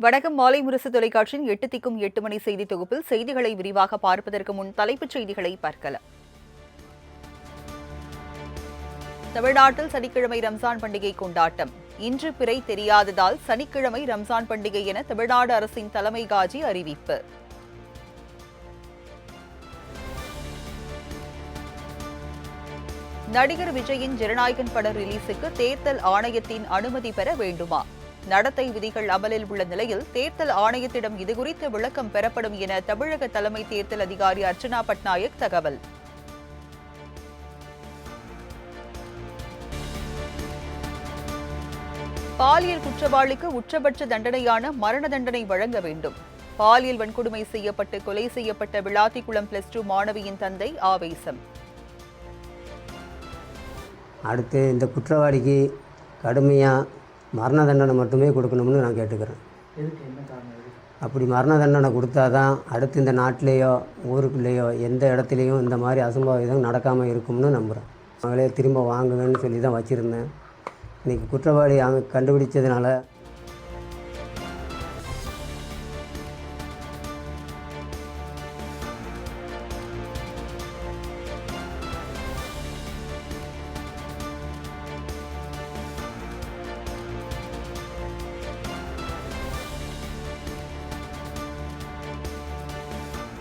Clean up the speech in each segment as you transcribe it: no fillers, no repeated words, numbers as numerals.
வணக்கம். மாலை முரசு தொலைக்காட்சியின் 8 திக்கும் 8 மணி செய்தி தொகுப்பில் செய்திகளை விரிவாக பார்ப்பதற்கு முன் தலைப்புச் செய்திகளை பார்க்கலாம். தமிழ்நாட்டில் சனிக்கிழமை ரம்ஜான் பண்டிகை கொண்டாட்டம். இன்று பிறை தெரியாததால் சனிக்கிழமை ரம்ஜான் பண்டிகை என தமிழ்நாடு அரசின் தலைமை காஜி அறிவிப்பு. நடிகர் விஜயின் ஜனநாயகன் பட ரிலீஸுக்கு தேர்தல் ஆணையத்தின் அனுமதி பெற வேண்டுமா? நடத்தை விதிகள் அமலில் உள்ள நிலையில் தேர்தல் ஆணையத்திடம் இதுகுறித்து விளக்கம் பெறப்படும் என தமிழக தலைமை தேர்தல் அதிகாரி அர்ச்சனா பட்நாயக் தகவல். பாலியல் குற்றவாளிக்கு உச்சபட்ச தண்டனையான மரண தண்டனை வழங்க வேண்டும். பாலியல் வன்கொடுமை செய்யப்பட்டு கொலை செய்யப்பட்ட விளாத்திக்குளம் +2 மாணவியின் தந்தை ஆவேசம். அடுத்து இந்த குற்றவாளிக்கு கடுமையாக மரண தண்டனை மட்டுமே கொடுக்கணும்னு நான் கேட்டுக்கிறேன். அப்படி மரண தண்டனை கொடுத்தா தான் அடுத்து இந்த நாட்டிலேயோ ஊருக்குள்ளேயோ எந்த இடத்துலையும் இந்த மாதிரி அசம்பாவிதம் நடக்காமல் இருக்கும்னு நம்புகிறேன். அவங்களே திரும்ப வாங்குவேன்னு சொல்லி தான் வச்சுருந்தேன். இன்றைக்கி குற்றவாளி கண்டுபிடிச்சதுனால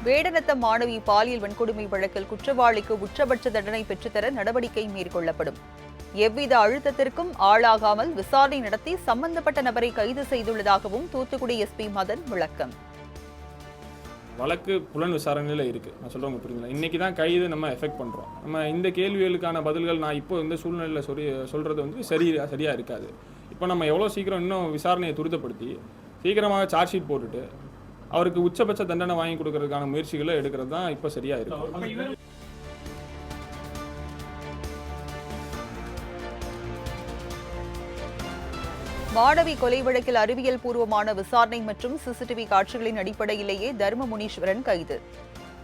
வேடநத்தம் மாணவி பாலியல் வன்கொடுமை வழக்கில் குற்றவாளிக்கு உச்சபட்ச தண்டனை பெற்றுத்தர நடவடிக்கை மேற்கொள்ளப்படும். எவ்வித அழுத்தத்திற்கும் ஆளாகாமல் விசாரணை நடத்தி சம்பந்தப்பட்ட நபரை கைது செய்துள்ளதாகவும் தூத்துக்குடி எஸ்பி மதன் விளக்கம். வழக்கு புலன் விசாரணையில் இருக்குது. நான் சொல்கிறவங்க புரியுதுங்களா? இன்றைக்கி தான் கைது நம்ம எஃபெக்ட் பண்ணுறோம். நம்ம இந்த கேள்விகளுக்கான பதில்கள் நான் இப்போ இந்த சூழ்நிலையில் சொல்கிறது வந்து சரியாக இருக்காது. இப்போ நம்ம எவ்வளோ சீக்கிரம் இன்னும் விசாரணையை துரிதப்படுத்தி சீக்கிரமாக சார்ஜ் ஷீட் போட்டுட்டு அவருக்கு உச்சபட்ச தண்டனை வாங்கி கொடுக்கறதுக்கான முயற்சிகளை எடுக்கிறது தான் இப்போ சரியா இருக்கு. மாணவி கொலை வழக்கில் அறிவியல் பூர்வமான விசாரணை மற்றும் சிசிடிவி காட்சிகளின் அடிப்படையிலேயே தர்ம முனீஸ்வரன் கைது.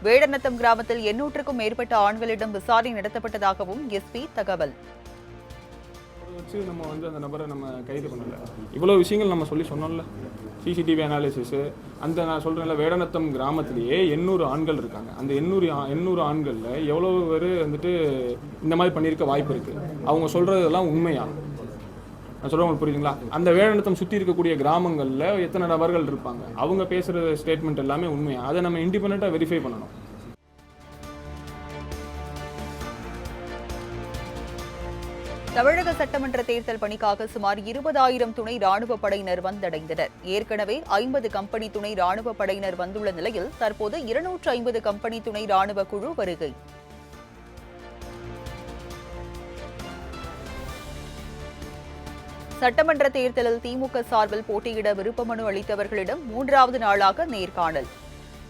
வேடநத்தம் கிராமத்தில் 800க்கும் மேற்பட்ட ஆண்களிடம் விசாரணை நடத்தப்பட்டதாகவும் எஸ்பி தகவல். நம்ம அந்த நபரை நம்ம கைது பண்ணல. இவ்வளோ விஷயங்கள் நம்ம சொன்னோம்ல, சிசிடிவி அனாலிசிஸு, அந்த நான் சொல்கிறேன்ல, வேடநத்தம் கிராமத்திலேயே 800 ஆண்கள் இருக்காங்க. அந்த 800 ஆண்களில் எவ்வளோ பேர் வந்துட்டு இந்த மாதிரி பண்ணியிருக்க வாய்ப்பு இருக்குது? அவங்க சொல்கிறதெல்லாம் உண்மையா? நான் சொல்கிறவங்களுக்கு புரியுதுங்களா? அந்த வேடநத்தம் சுற்றி இருக்கக்கூடிய கிராமங்களில் எத்தனை நபர்கள் இருப்பாங்க, அவங்க பேசுகிற ஸ்டேட்மெண்ட் எல்லாமே உண்மையா? அதை நம்ம இண்டிபெண்ட்டாக வெரிஃபை பண்ணணும். தமிழக சட்டமன்ற தேர்தல் பணிக்காக சுமார் 20,000 துணை ராணுவ படையினர் வந்தடைந்தனர். ஏற்கனவே 50 கம்பெனி துணை ராணுவ படையினர் வந்துள்ள நிலையில் தற்போது 250 கம்பெனி துணை ராணுவ குழு வருகை. சட்டமன்ற தேர்தலில் திமுக சார்பில் போட்டியிட விருப்ப மனு அளித்தவர்களிடம் 3வது நாளாக நேர்காணல்.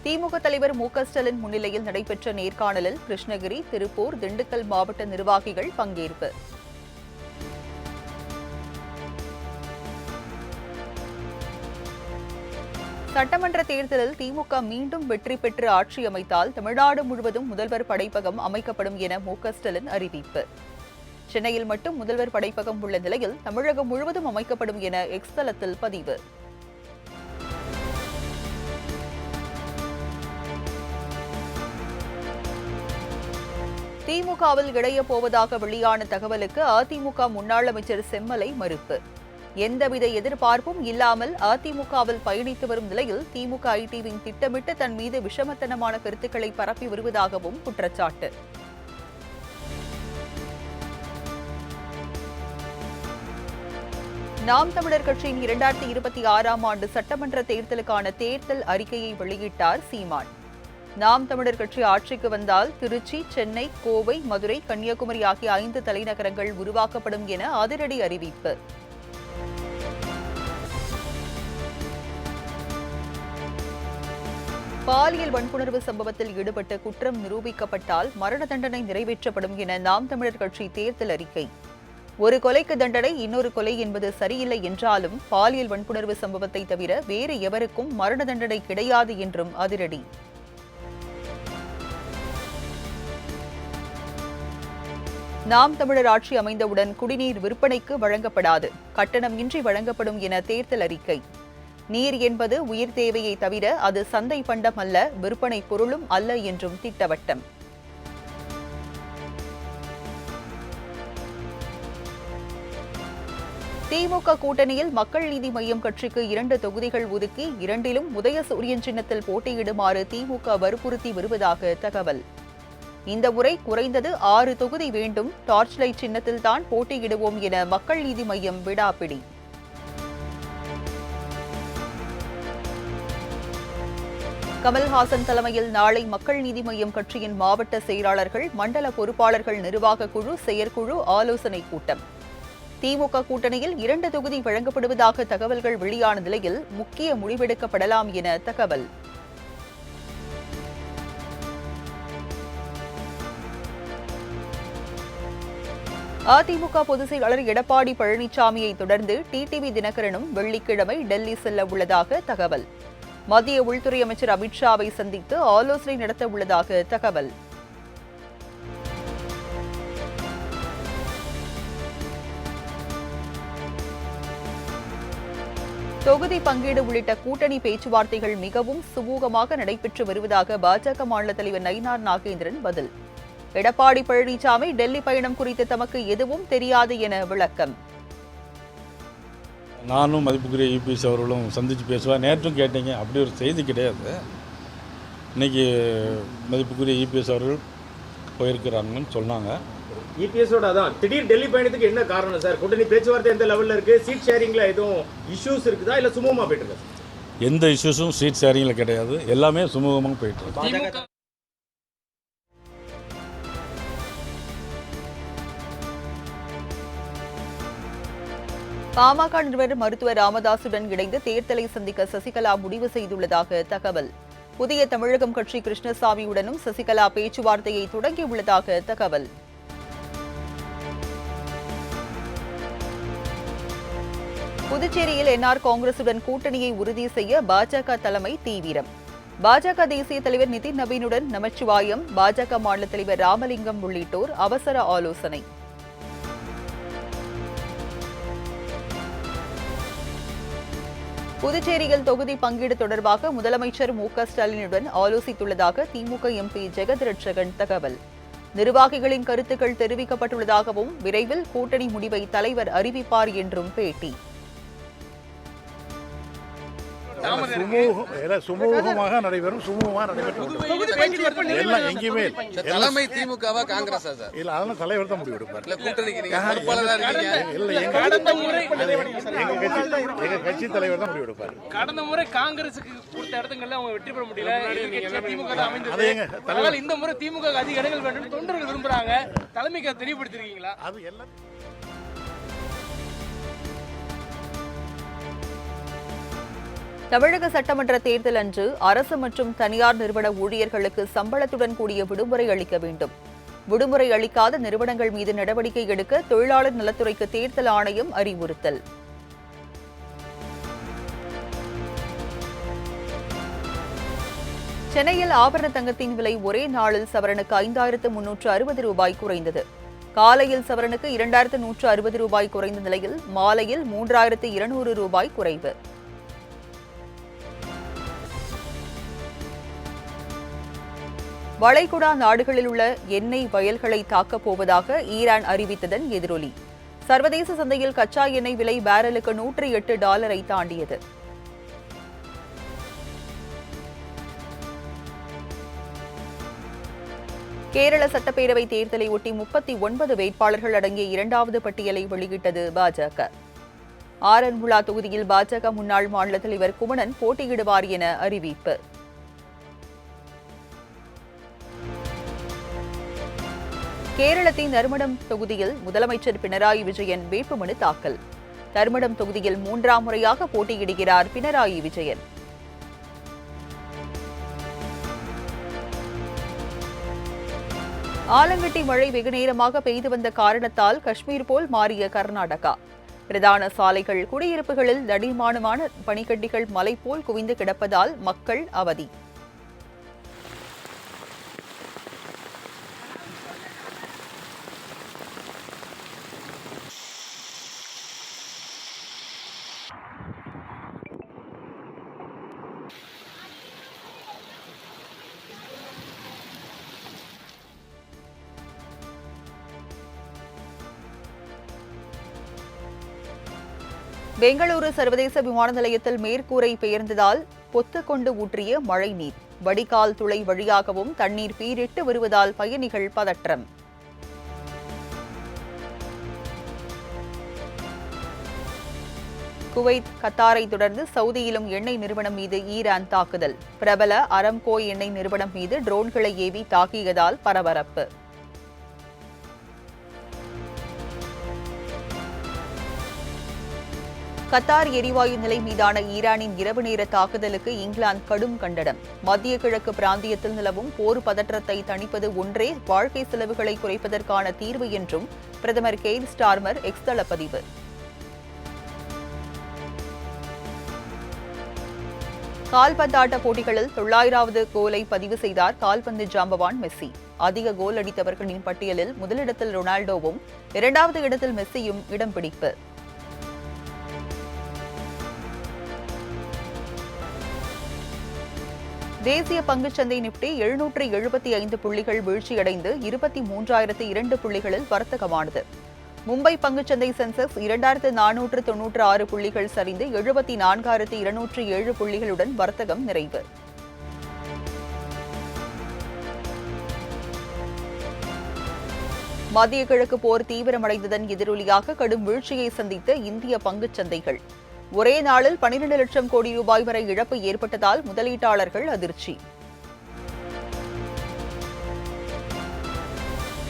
திமுக தலைவர் மு.க.ஸ்டாலின் முன்னிலையில் நடைபெற்ற நேர்காணலில் கிருஷ்ணகிரி, திருப்பூர், திண்டுக்கல் மாவட்ட நிர்வாகிகள் பங்கேற்பு. சட்டமன்ற தேர்தலில் திமுக மீண்டும் வெற்றி பெற்று ஆட்சி அமைத்தால் தமிழ்நாடு முழுவதும் முதல்வர் படைப்பகம் அமைக்கப்படும் என மு.க.ஸ்டாலின் அறிவிப்பு. சென்னையில் மட்டும் முதல்வர் படைப்பகம் உள்ள நிலையில் தமிழகம் முழுவதும் அமைக்கப்படும் என எக்ஸ் தளத்தில் பதிவு. திமுகவில் இணையப் போவதாக வெளியான தகவலுக்கு அதிமுக முன்னாள் அமைச்சர் செம்மலை மறுப்பு. எந்தவித எதிர்பார்ப்பும் இல்லாமல் அதிமுகவில் பயணித்து வரும் நிலையில் திமுக ஐடி விங் திட்டமிட்டு தன் மீது விஷமத்தனமான கருத்துக்களை பரப்பி வருவதாகவும் குற்றச்சாட்டு. நாம் தமிழர் கட்சியின் 2026ஆம் ஆண்டு சட்டமன்ற தேர்தலுக்கான தேர்தல் அறிக்கையை வெளியிட்டார் சீமான். நாம் தமிழர் கட்சி ஆட்சிக்கு வந்தால் திருச்சி, சென்னை, கோவை, மதுரை, கன்னியாகுமரி ஆகிய 5 தலைநகரங்கள் உருவாக்கப்படும் என அதிரடி அறிவிப்பு. பாலியல் வன்புணர்வு சம்பவத்தில் ஈடுபட்ட குற்றம் நிரூபிக்கப்பட்டால் மரண தண்டனை நிறைவேற்றப்படும் என நாம் தமிழர் கட்சி தேர்தல் அறிக்கை. ஒரு கொலைக்கு தண்டனை இன்னொரு கொலை என்பது சரியில்லை என்றாலும் பாலியல் வன்புணர்வு சம்பவத்தை தவிர வேறு எவருக்கும் மரண தண்டனை கிடையாது என்றும் அதிரடி. நாம் தமிழர் ஆட்சி அமைந்தவுடன் குடிநீர் விற்பனைக்கு வழங்கப்படாது, கட்டணம் இன்றி வழங்கப்படும் என தேர்தல் அறிக்கை. நீர் என்பது உயிர் தேவையை தவிர அது சந்தை பண்டம் அல்ல, விற்பனை பொருளும் அல்ல என்றும் திட்டவட்டம். திமுக கூட்டணியில் மக்கள் நீதி மய்யம் கட்சிக்கு 2 தொகுதிகள் ஒதுக்கி 2லும் உதயசூரியன் சின்னத்தில் போட்டியிடுமாறு திமுக வற்புறுத்தி வருவதாக தகவல். இந்த முறை குறைந்தது 6 தொகுதி வேண்டும், டார்ச் லைட் சின்னத்தில் தான் போட்டியிடுவோம் என மக்கள் நீதி மய்யம் விடாப்பிடி. கமல்ஹாசன் தலைமையில் நாளை மக்கள் நீதி மய்யம் கட்சியின் மாவட்ட செயலாளர்கள், மண்டல பொறுப்பாளர்கள், நிர்வாக குழு, செயற்குழு ஆலோசனை கூட்டம். திமுக கூட்டணியில் 2 தொகுதி வழங்கப்படுவதாக தகவல்கள் வெளியான நிலையில் முக்கிய முடிவெடுக்கப்படலாம் என தகவல். அதிமுக பொதுச் செயலாளர் எடப்பாடி பழனிசாமியை தொடர்ந்து டிடிவி தினகரனும் வெள்ளிக்கிழமை டெல்லி செல்ல உள்ளதாக தகவல். மத்திய உள்துறை அமைச்சர் அமித்ஷாவை சந்தித்து ஆலோசனை நடத்த உள்ளதாக தகவல். தொகுதி பங்கீடு உள்ளிட்ட கூட்டணி பேச்சுவார்த்தைகள் மிகவும் சுமூகமாக நடைபெற்று வருவதாக பாஜக மாநில தலைவர் நயினார் நாகேந்திரன் பதில். எடப்பாடி பழனிசாமி டெல்லி பயணம் குறித்து தமக்கு எதுவும் தெரியாது என விளக்கம். நானும் மதிப்புக்குரிய இபிஎஸ் அவர்களும் சந்தித்து பேசுவேன். நேற்றும் கேட்டீங்க, அப்படி ஒரு செய்தி கிடையாது. இன்றைக்கி மதிப்புக்குரிய இபிஎஸ் அவர்கள் போயிருக்கிறாங்கன்னு சொன்னாங்க. இபிஎஸோட அதான் திடீர் டெல்லி பயணத்துக்கு என்ன காரணம் சார்? கூட்டணி பேச்சுவார்த்தை எந்த லெவலில் இருக்குது? சீட் ஷேரிங்கில் எதுவும் இஷ்யூஸ் இருக்குதா, இல்லை சுமூகமாக போயிட்டு இருக்கு? எந்த இஷ்யூஸும் சீட் ஷேரிங்கில் கிடையாது, எல்லாமே சுமூகமாக போயிட்டு இருக்கு. பாமக நிறுவனர் மருத்துவர் ராமதாசுடன் இணைந்து தேர்தலை சந்திக்க சசிகலா முடிவு செய்துள்ளதாக தகவல். புதிய தமிழகம் கட்சி கிருஷ்ணசாமியுடனும் சசிகலா பேச்சுவார்த்தையை தொடங்கியுள்ளதாக தகவல். புதுச்சேரியில் என்ஆர் காங்கிரசுடன் கூட்டணியை உறுதி செய்ய பாஜக தலைமை தீவிரம். பாஜக தேசிய தலைவர் நிதின் நவீனுடன் நமச்சிவாயம், பாஜக மாநில தலைவர் ராமலிங்கம் உள்ளிட்டோர் அவசர ஆலோசனை. புதுச்சேரியில் தொகுதி பங்கீடு தொடர்பாக முதலமைச்சர் மு.க.ஸ்டாலினுடன் ஆலோசித்துள்ளதாக திமுக எம்பி ஜெகத் ரட்சகன் தகவல். நிர்வாகிகளின் கருத்துக்கள் தெரிவிக்கப்பட்டுள்ளதாகவும் விரைவில் கூட்டணி முடிவை தலைவர் அறிவிப்பார் என்றும் பேட்டி. சுமூகமாக நடைபெறும், சுமூகமாக நடைபெறும். எல்லாம் எங்கேயுமே தலைமை திமுகவா காங்கிரஸா சார்? இல்ல, அதெல்லாம் தலைவர் தான் முடிவு எடுப்பார். எங்க கட்சி தலைவர் தான் முடிவு எடுப்பார். கடந்த முறை காங்கிரசுக்கு கொடுத்த இடங்கள்ல அவங்க வெற்றி பெற முடியல, திமுக தான் அமைந்தது. இந்த முறை திமுக அதிக இடங்கள் வேண்டும் தொண்டர்கள் விரும்புறாங்க, தலைமைக்கு தெளிவுபடுத்திருக்கீங்களா? அது எல்லாம் தமிழக சட்டமன்ற தேர்தல் அன்று அரசு மற்றும் தனியார் நிறுவன ஊழியர்களுக்கு சம்பளத்துடன் கூடிய விடுமுறை அளிக்க வேண்டும். விடுமுறை அளிக்காத நிறுவனங்கள் மீது நடவடிக்கை எடுக்க தொழிலாளர் நலத்துறைக்கு தேர்தல் ஆணையம் அறிவுறுத்தல். சென்னையில் ஆபரண தங்கத்தின் விலை ஒரே நாளில் சவரனுக்கு 5360 ரூபாய் குறைந்தது. காலையில் சவரனுக்கு 2160 ரூபாய் குறைந்த நிலையில் மாலையில் 3200 ரூபாய் குறைவு. வளைகுடா நாடுகளில் உள்ள எண்ணெய் வயல்களை தாக்கப் போவதாக ஈரான் அறிவித்ததன் எதிரொலி. சர்வதேச சந்தையில் கச்சா எண்ணெய் விலை பேரலுக்கு $108 தாண்டியது. கேரள சட்டப்பேரவை தேர்தலை ஒட்டி 39 வேட்பாளர்கள் அடங்கிய 2வது பட்டியலை வெளியிட்டது பாஜக. ஆரன்முளா தொகுதியில் பாஜக முன்னாள் மாநில தலைவர் குமணன் போட்டியிடுவார் என அறிவிப்பு. கேரளத்தின் தர்மடம் தொகுதியில் முதலமைச்சர் பினராயி விஜயன் வேட்புமனு தாக்கல். தர்மடம் தொகுதியில் 3ஆம் முறையாக போட்டியிடுகிறார் பினராயி விஜயன். ஆலங்கட்டி மழை வெகுநேரமாக பெய்து வந்த காரணத்தால் காஷ்மீர் போல் மாறிய கர்நாடகா. பிரதான சாலைகள், குடியிருப்புகளில் தடிமானமான பனிக்கட்டிகள் மலை போல் குவிந்து கிடப்பதால் மக்கள் அவதி. பெங்களூரு சர்வதேச விமான நிலையத்தில் மேற்கூரை பெயர்ந்ததால் பொத்துக்கொண்டு ஊற்றிய மழை நீர். வடிகால் துளை வழியாகவும் தண்ணீர் பீரிட்டு வருவதால் பயணிகள் பதற்றம். குவைத், கத்தாரை தொடர்ந்து சவுதியிலும் எண்ணெய் நிறுவனம் மீது ஈரான் தாக்குதல். பிரபல அரம்கோ எண்ணெய் நிறுவனம் மீது ட்ரோன்களை ஏவி தாக்கியதால் பரபரப்பு. கத்தார் எரிவாயு நிலை மீதான ஈரானின் இரவு நேர தாக்குதலுக்கு இங்கிலாந்து கடும் கண்டனம். மத்திய கிழக்கு பிராந்தியத்தில் நிலவும் போர் பதற்றத்தை தணிப்பது ஒன்றே வாழ்க்கை செலவுகளை குறைப்பதற்கான தீர்வு என்றும் பிரதமர் கெய்ர் ஸ்டார்மர் எக்ஸ் தள பதிவு. கால்பந்தாட்ட போட்டிகளில் 900வது கோலை பதிவு செய்தார் கால்பந்து ஜாம்பவான் மெஸ்ஸி. அதிக கோல் அடித்தவர்களின் பட்டியலில் முதலிடத்தில் ரொனால்டோவும் 2வது இடத்தில் மெஸ்ஸியும் இடம் பிடிப்பு. தேசிய பங்குச்சந்தை நிப்டி 775 புள்ளிகள் வீழ்ச்சியடைந்து 23,002 புள்ளிகளில் வர்த்தகமானது. மும்பை பங்குச்சந்தை சென்செக்ஸ் 2,496 புள்ளிகள் சரிந்து 74,207 புள்ளிகளுடன் வர்த்தகம் நிறைவு. மத்திய கிழக்கு போர் தீவிரமடைந்ததன் எதிரொலியாக கடும் வீழ்ச்சியை சந்தித்த இந்திய பங்குச்சந்தைகள். ஒரே நாளில் 12 லட்சம் கோடி ரூபாய் வரை இழப்பு ஏற்பட்டதால் முதலீட்டாளர்கள் அதிர்ச்சி.